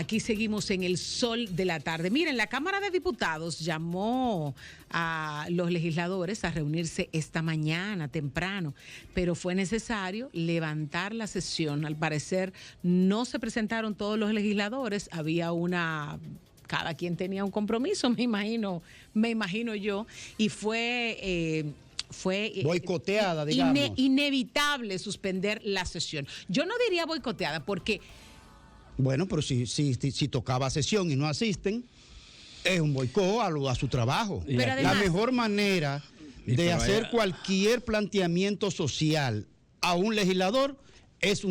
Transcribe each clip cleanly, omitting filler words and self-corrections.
Aquí seguimos en el sol de la tarde. Miren, la Cámara de Diputados llamó a los legisladores a reunirse esta mañana temprano, pero fue necesario levantar la sesión. Al parecer no se presentaron todos los legisladores, cada quien tenía un compromiso, me imagino yo, y fue boicoteada, digamos. Inevitable suspender la sesión. Yo no diría boicoteada porque... Bueno, pero si tocaba sesión y no asisten, es un boicot a su trabajo. Pero además, la mejor manera de hacer cualquier planteamiento social a un legislador es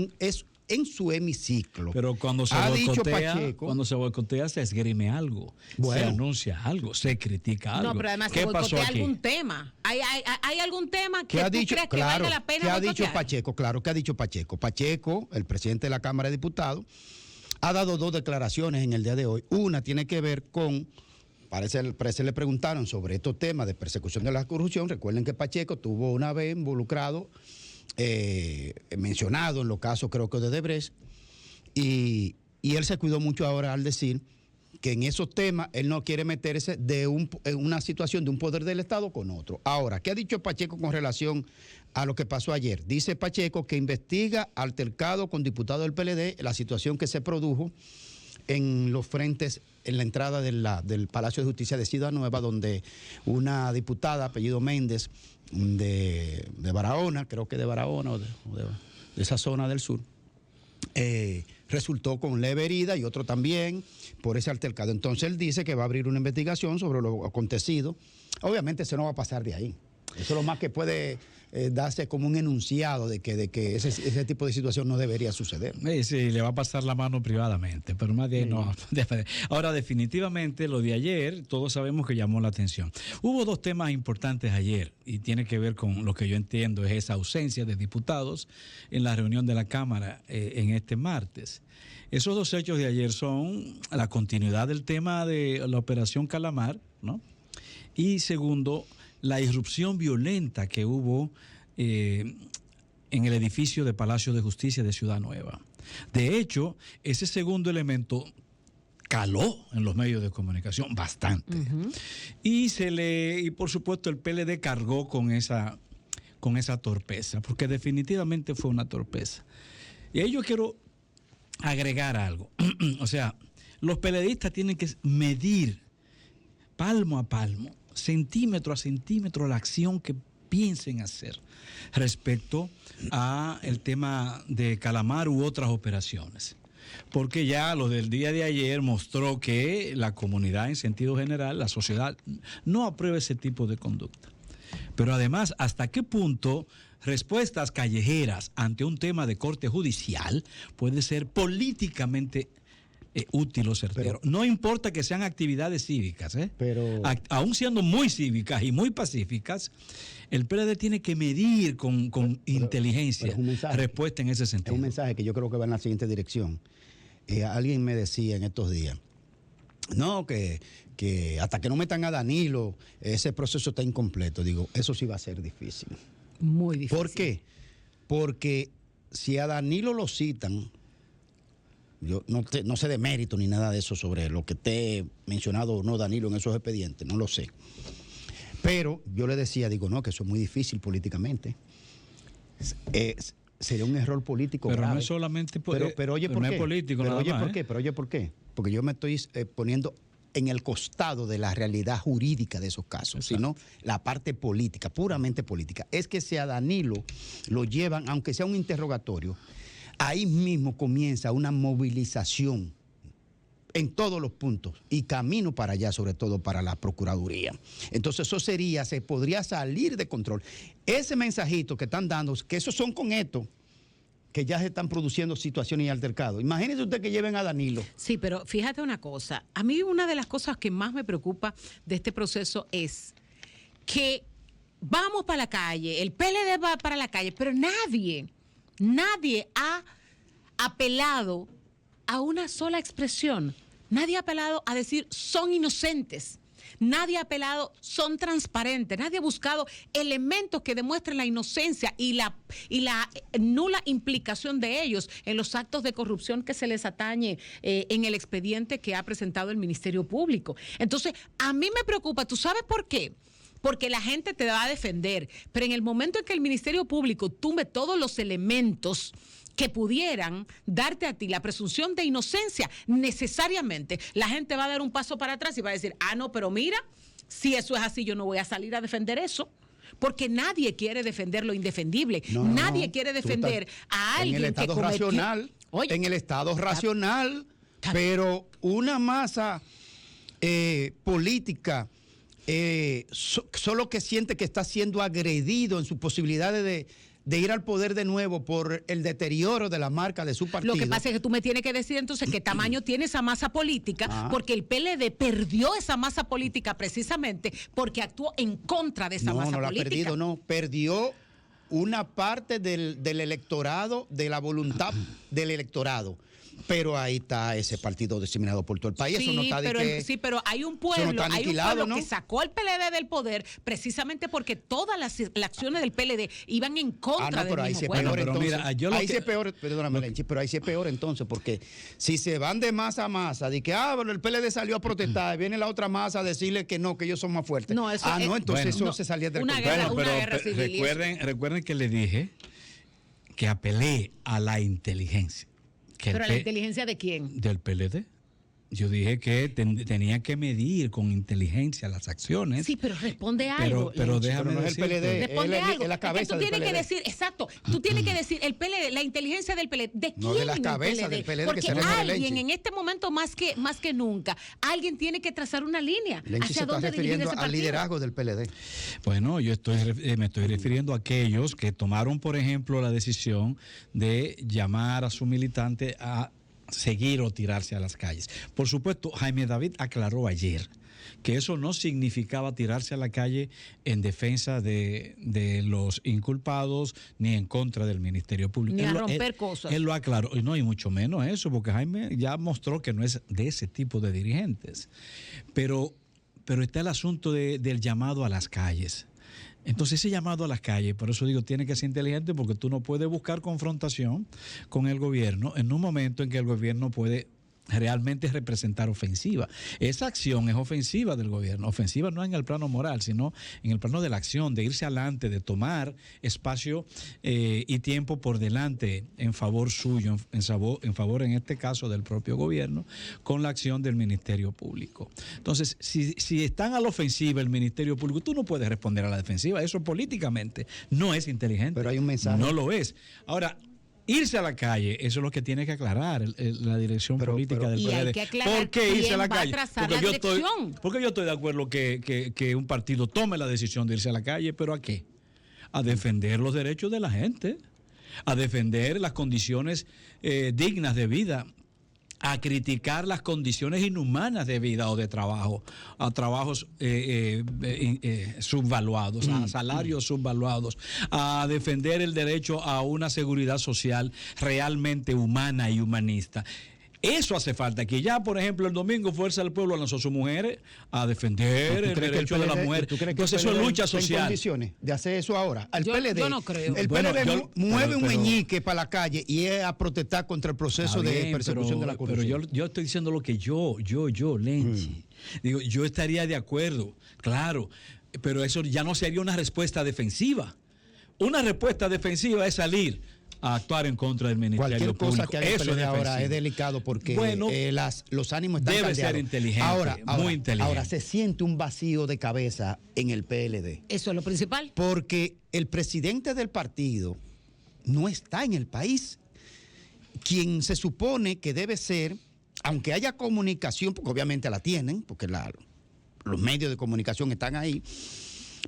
en su hemiciclo. Pero cuando se boicotea, se esgrime algo, se anuncia algo, se critica algo. No, pero además se boicotea algún tema. ¿Hay algún tema que tú creas que valga la pena boicotear? ¿Qué ha dicho Pacheco? Claro, ¿qué ha dicio Pacheco? Pacheco, el presidente de la Cámara de Diputados, ha dado dos declaraciones en el día de hoy. Una tiene que ver con, parece le preguntaron sobre estos temas de persecución de la corrupción. Recuerden que Pacheco tuvo una vez involucrado, mencionado en los casos creo que de Odebrecht, y él se cuidó mucho ahora al decir que en esos temas él no quiere meterse en una situación de un poder del Estado con otro. Ahora, ¿qué ha dicho Pacheco con relación a lo que pasó ayer? Dice Pacheco que investiga altercado con diputados del PLD la situación que se produjo en los frentes, en la entrada del Palacio de Justicia de Ciudad Nueva, donde una diputada, apellido Méndez, de Barahona, creo que de Barahona o de esa zona del sur, resultó con leve herida y otro también por ese altercado. Entonces él dice que va a abrir una investigación sobre lo acontecido. Obviamente eso no va a pasar de ahí. Eso es lo más que puede darse como un enunciado de que ese tipo de situación no debería suceder. Sí, le va a pasar la mano privadamente, pero más bien no. Ahora, definitivamente, lo de ayer, todos sabemos que llamó la atención. Hubo dos temas importantes ayer, y tiene que ver con lo que yo entiendo es esa ausencia de diputados en la reunión de la Cámara en este martes. Esos dos hechos de ayer son la continuidad del tema de la Operación Calamar, ¿no? Y segundo, la irrupción violenta que hubo en el edificio de Palacio de Justicia de Ciudad Nueva. De hecho, ese segundo elemento caló en los medios de comunicación bastante. Uh-huh. Y por supuesto el PLD cargó con esa torpeza, porque definitivamente fue una torpeza. Y ahí yo quiero agregar algo. O sea, los PLDistas tienen que medir palmo a palmo, centímetro a centímetro, la acción que piensen hacer respecto a el tema de Calamar u otras operaciones. Porque ya lo del día de ayer mostró que la comunidad en sentido general, la sociedad, no aprueba ese tipo de conducta. Pero además, ¿hasta qué punto respuestas callejeras ante un tema de corte judicial puede ser políticamente útil o certero? No importa que sean actividades cívicas, pero aún siendo muy cívicas y muy pacíficas, el PLD tiene que medir con inteligencia respuesta en ese sentido. Es un mensaje que yo creo que va en la siguiente dirección. Alguien me decía en estos días, no, que hasta que no metan a Danilo, ese proceso está incompleto. Digo, eso sí va a ser difícil. Muy difícil. ¿Por qué? Porque si a Danilo lo citan, yo no sé de mérito ni nada de eso sobre lo que esté mencionado o no Danilo en esos expedientes, no lo sé. Pero yo le decía, digo, no, que eso es muy difícil políticamente. Sería un error político pero grave. No es solamente pero oye, ¿por no qué? Es político, pero nada oye, más, ¿por qué? Pero oye, ¿por qué? Porque yo me estoy poniendo en el costado de la realidad jurídica de esos casos, sino la parte política, puramente política. Es que si a Danilo lo llevan, aunque sea un interrogatorio, ahí mismo comienza una movilización en todos los puntos y camino para allá, sobre todo para la Procuraduría. Entonces eso se podría salir de control. Ese mensajito que están dando, que esos son con esto, que ya se están produciendo situaciones y altercados. Imagínese usted que lleven a Danilo. Sí, pero fíjate una cosa. A mí una de las cosas que más me preocupa de este proceso es que vamos para la calle, el PLD va para la calle, pero nadie ha apelado a una sola expresión. Nadie ha apelado a decir son inocentes. nadie ha apelado, son transparentes, nadie ha buscado elementos que demuestren la inocencia y la nula implicación de ellos en los actos de corrupción que se les atañe en el expediente que ha presentado el Ministerio Público. Entonces, a mí me preocupa, ¿tú sabes por qué? Porque la gente te va a defender, pero en el momento en que el Ministerio Público tumbe todos los elementos que pudieran darte a ti la presunción de inocencia, necesariamente la gente va a dar un paso para atrás y va a decir, no, pero mira, si eso es así, yo no voy a salir a defender eso. Porque nadie quiere defender lo indefendible. Nadie quiere defender a alguien en el estado que cometió... racional, Oye, en el estado racional, pero una masa política solo que siente que está siendo agredido en sus posibilidades de ir al poder de nuevo por el deterioro de la marca de su partido. Lo que pasa es que tú me tienes que decir entonces qué tamaño tiene esa masa política, porque el PLD perdió esa masa política precisamente porque actuó en contra de esa masa política. No, la ha perdido, no. Perdió una parte del electorado, de la voluntad del electorado. Pero ahí está ese partido diseminado por todo el país. Sí, eso no está pero hay un pueblo, ¿no? que sacó al PLD del poder precisamente porque todas las acciones del PLD iban en contra del mismo pueblo. Pero ahí sí es peor entonces, porque si se van de masa a masa, de que bueno, el PLD salió a protestar, y viene la otra masa a decirle que no, que ellos son más fuertes. No, eso entonces eso se salía del control. Una guerra civil. Recuerden que le dije que apelé a la inteligencia. ¿Pero la inteligencia de quién? Del PLD. Yo dije que tenía que medir con inteligencia las acciones. Sí, pero responde algo. Pero déjame no es el PLD, responde algo. Es la cabeza tú tienes del PLD. que decir, exacto, tú tienes que decir el PLD, la inteligencia del PLD. ¿De quién? No, de la cabeza del PLD. Porque que se alguien en este momento más que nunca, alguien tiene que trazar una línea hacia dónde dirigir ese partido. Al liderazgo del PLD. Bueno, yo me estoy refiriendo a aquellos que tomaron, por ejemplo, la decisión de llamar a su militante a seguir o tirarse a las calles. Por supuesto, Jaime David aclaró ayer que eso no significaba tirarse a la calle en defensa de los inculpados ni en contra del Ministerio Público. Ni a romper cosas. Él lo aclaró, y no, y mucho menos eso, porque Jaime ya mostró que no es de ese tipo de dirigentes. Pero está el asunto del llamado a las calles. Entonces ese llamado a las calles, por eso digo, tiene que ser inteligente, porque tú no puedes buscar confrontación con el gobierno en un momento en que el gobierno puede realmente representar ofensiva. Esa acción es ofensiva del gobierno. Ofensiva no en el plano moral, sino en el plano de la acción, de irse adelante, de tomar espacio y tiempo por delante en favor suyo, en favor en este caso del propio gobierno, con la acción del Ministerio Público. Entonces, si están a la ofensiva el Ministerio Público, tú no puedes responder a la defensiva. Eso políticamente no es inteligente. Pero hay un mensaje. No lo es. Ahora, irse a la calle, eso es lo que tiene que aclarar la dirección política del PLD. Hay que aclarar ¿por qué irse a la calle? Porque yo estoy de acuerdo que un partido tome la decisión de irse a la calle, pero ¿a qué? A defender los derechos de la gente, a defender las condiciones dignas de vida, a criticar las condiciones inhumanas de vida o de trabajo, a trabajos subvaluados, a salarios subvaluados, a defender el derecho a una seguridad social realmente humana y humanista. Eso hace falta. Que ya, por ejemplo, el domingo Fuerza del Pueblo lanzó a sus mujeres a defender el derecho de la mujer. Entonces eso es lucha social. ¿En condiciones de hacer eso ahora? Yo no creo. El PLD mueve un meñique para la calle y es a protestar contra el proceso de persecución de la corrupción. Pero yo estoy diciendo lo que yo, Lenchi. Digo, yo estaría de acuerdo, claro, pero eso ya no sería una respuesta defensiva. Una respuesta defensiva es salir a actuar en contra del Ministerio Público. Cualquier cosa que haga el PLD ahora es delicado porque los ánimos están debe caldeados. Ser inteligente, muy inteligente. Ahora se siente un vacío de cabeza en el PLD. Eso es lo principal. Porque el presidente del partido no está en el país. Quien se supone que debe ser, aunque haya comunicación, porque obviamente la tienen, porque los medios de comunicación están ahí,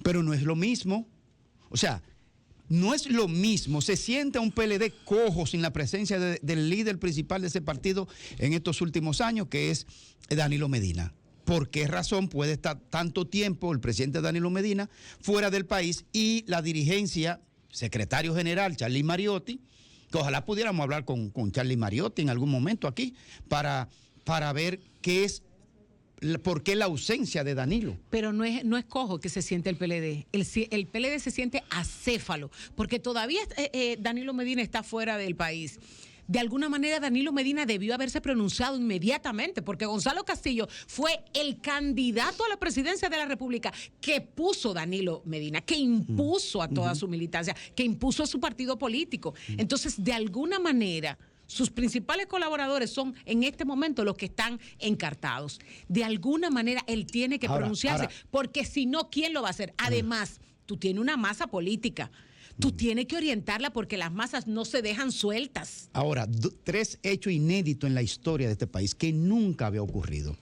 pero no es lo mismo. O sea, no es lo mismo, se siente un PLD cojo sin la presencia del líder principal de ese partido en estos últimos años, que es Danilo Medina. ¿Por qué razón puede estar tanto tiempo el presidente Danilo Medina fuera del país y la dirigencia, secretario general Charlie Mariotti, que ojalá pudiéramos hablar con Charlie Mariotti en algún momento aquí, para ver qué es por qué la ausencia de Danilo. Pero no es cojo que se siente el PLD. El PLD se siente acéfalo, porque todavía Danilo Medina está fuera del país. De alguna manera Danilo Medina debió haberse pronunciado inmediatamente, porque Gonzalo Castillo fue el candidato a la presidencia de la República que puso Danilo Medina, que impuso a toda su militancia, que impuso a su partido político. Entonces, de alguna manera, sus principales colaboradores son en este momento los que están encartados. De alguna manera él tiene que pronunciarse, porque si no, ¿quién lo va a hacer? Además, tú tienes una masa política. Tú tienes que orientarla porque las masas no se dejan sueltas. Ahora, 3 hechos inéditos en la historia de este país que nunca había ocurrido.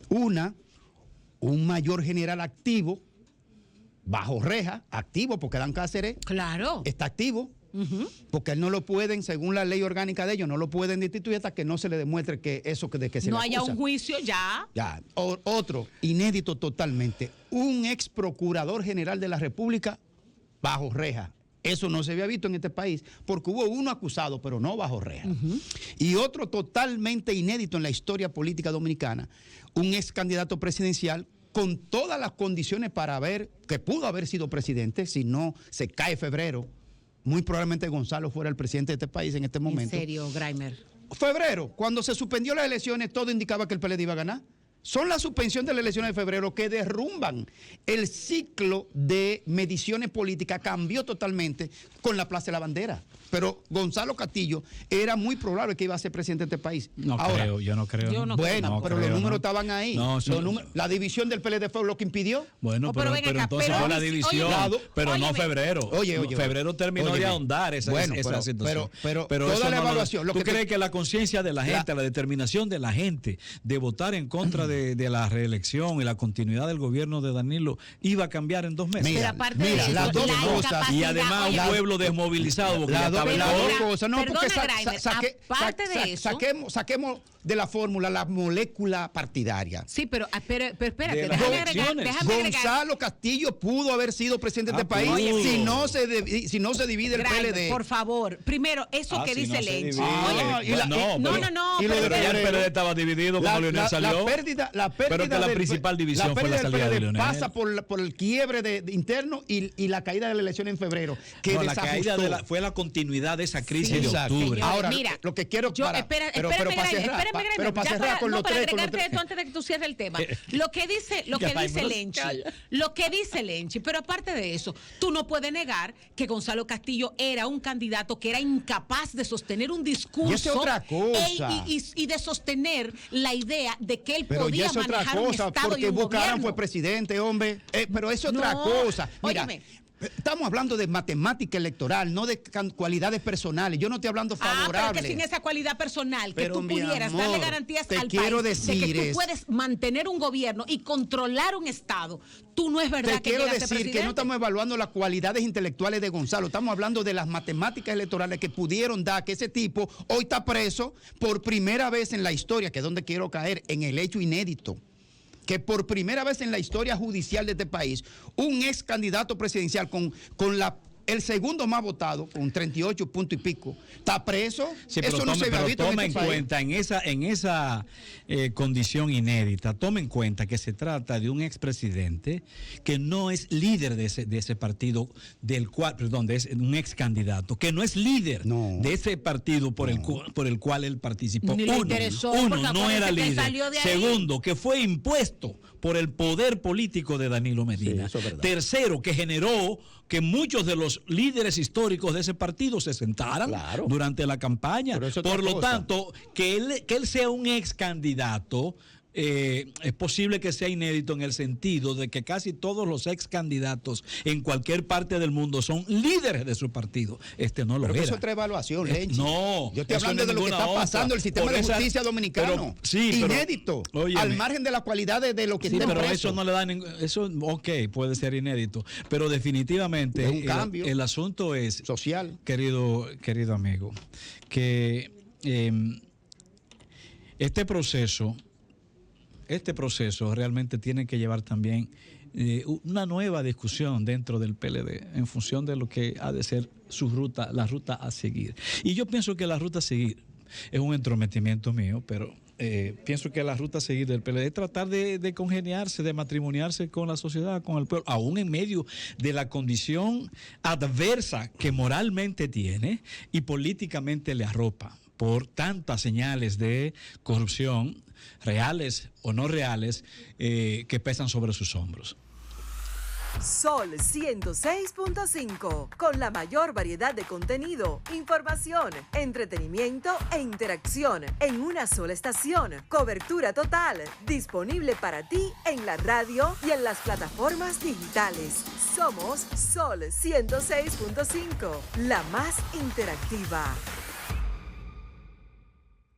Una, un mayor general activo, bajo reja, activo porque Dan Cáceres está activo, porque él no lo pueden, según la ley orgánica de ellos, no lo pueden destituir hasta que no se le demuestre que eso de que se le acusa. No haya un juicio ya. Otro, inédito totalmente, un ex procurador general de la República bajo reja. Eso no se había visto en este país, porque hubo uno acusado, pero no bajo reja. Y otro totalmente inédito en la historia política dominicana, un ex candidato presidencial con todas las condiciones para ver que pudo haber sido presidente, si no se cae febrero. Muy probablemente Gonzalo fuera el presidente de este país en este momento. ¿En serio, Graimer? Febrero, cuando se suspendió las elecciones, todo indicaba que el PLD iba a ganar. Son la suspensión de las elecciones de febrero que derrumban el ciclo de mediciones políticas, cambió totalmente con la Plaza de la Bandera. Pero Gonzalo Castillo era muy probable que iba a ser presidente de este país. Yo no creo. Bueno, pero los números estaban ahí. La división del PLD fue lo que impidió. Bueno, pero entonces fue la división, pero no febrero. Febrero terminó de ahondar esa situación. Pero toda la evaluación. ¿Tú crees que la conciencia de la gente, la determinación de la gente de votar en contra de la reelección y la continuidad del gobierno de Danilo iba a cambiar en 2 meses? Mira, las dos cosas. Y además un pueblo desmovilizado. Las dos cosas. No, porque aparte de eso, saquemos de la fórmula la molécula partidaria. Sí, pero espérate, déjame Gonzalo Castillo pudo haber sido presidente de este país si no se divide el PLD. Por favor, primero, eso que dice Lenchi. No, pero ya el PLD estaba dividido cuando Leonel salió. Pero que la principal división fue la salida de Leonel. Pasa por el quiebre interno y la caída de la elección en febrero. La caída fue la continuidad de esa crisis de octubre. Ahora, lo que quiero para cerrar con los tres. Esto antes de que tú cierres el tema. Lo que dice Lenchi, pero aparte de eso, tú no puedes negar que Gonzalo Castillo era un candidato que era incapaz de sostener un discurso y es otra cosa. Y de sostener la idea de que él podía manejar otra cosa, un estado porque y un Bucaram fue presidente, hombre. Pero es otra cosa. Mira, estamos hablando de matemática electoral, no de cualidades personales. Yo no estoy hablando favorable. Pero que sin esa cualidad personal, que tú pudieras darle garantías al país de que tú puedes mantener un gobierno y controlar un Estado, tú no es verdad que llegas a ser presidente. Quiero decir que no estamos evaluando las cualidades intelectuales de Gonzalo, estamos hablando de las matemáticas electorales que pudieron dar que ese tipo hoy está preso por primera vez en la historia, que es donde quiero caer, en el hecho inédito. Que por primera vez en la historia judicial de este país, un ex candidato presidencial con el segundo más votado, con 38 puntos y pico, está preso. Sí, eso no se había visto en este país. Cuenta, en esa condición inédita, toma en cuenta que se trata de un expresidente que no es líder de ese partido, de un ex candidato, que no es líder de ese partido por el cual él participó. Uno, no era líder. Segundo, que fue impuesto por el poder político de Danilo Medina. Sí, tercero, que generó que muchos de los líderes históricos de ese partido se sentaran durante la campaña. Por lo tanto, que él sea un ex candidato, es posible que sea inédito en el sentido de que casi todos los ex candidatos en cualquier parte del mundo son líderes de su partido. No lo era. Eso es otra evaluación, Lenchi. No. Yo estoy hablando de lo que está pasando en el sistema de justicia dominicano. Inédito. Al margen de las cualidades de lo que está pero preso. eso no le da puede ser inédito. Pero definitivamente es un cambio. El asunto es social. Querido amigo, que este proceso realmente tiene que llevar también una nueva discusión dentro del PLD en función de lo que ha de ser la ruta a seguir. Y yo pienso que la ruta a seguir es un entrometimiento mío, pero pienso que la ruta a seguir del PLD es tratar de congeniarse, de matrimoniarse con la sociedad, con el pueblo, aún en medio de la condición adversa que moralmente tiene y políticamente le arropa por tantas señales de corrupción, reales o no reales, que pesan sobre sus hombros. Sol 106.5, con la mayor variedad de contenido, información, entretenimiento e interacción en una sola estación. Cobertura total, disponible para ti en la radio y en las plataformas digitales. Somos Sol 106.5, la más interactiva.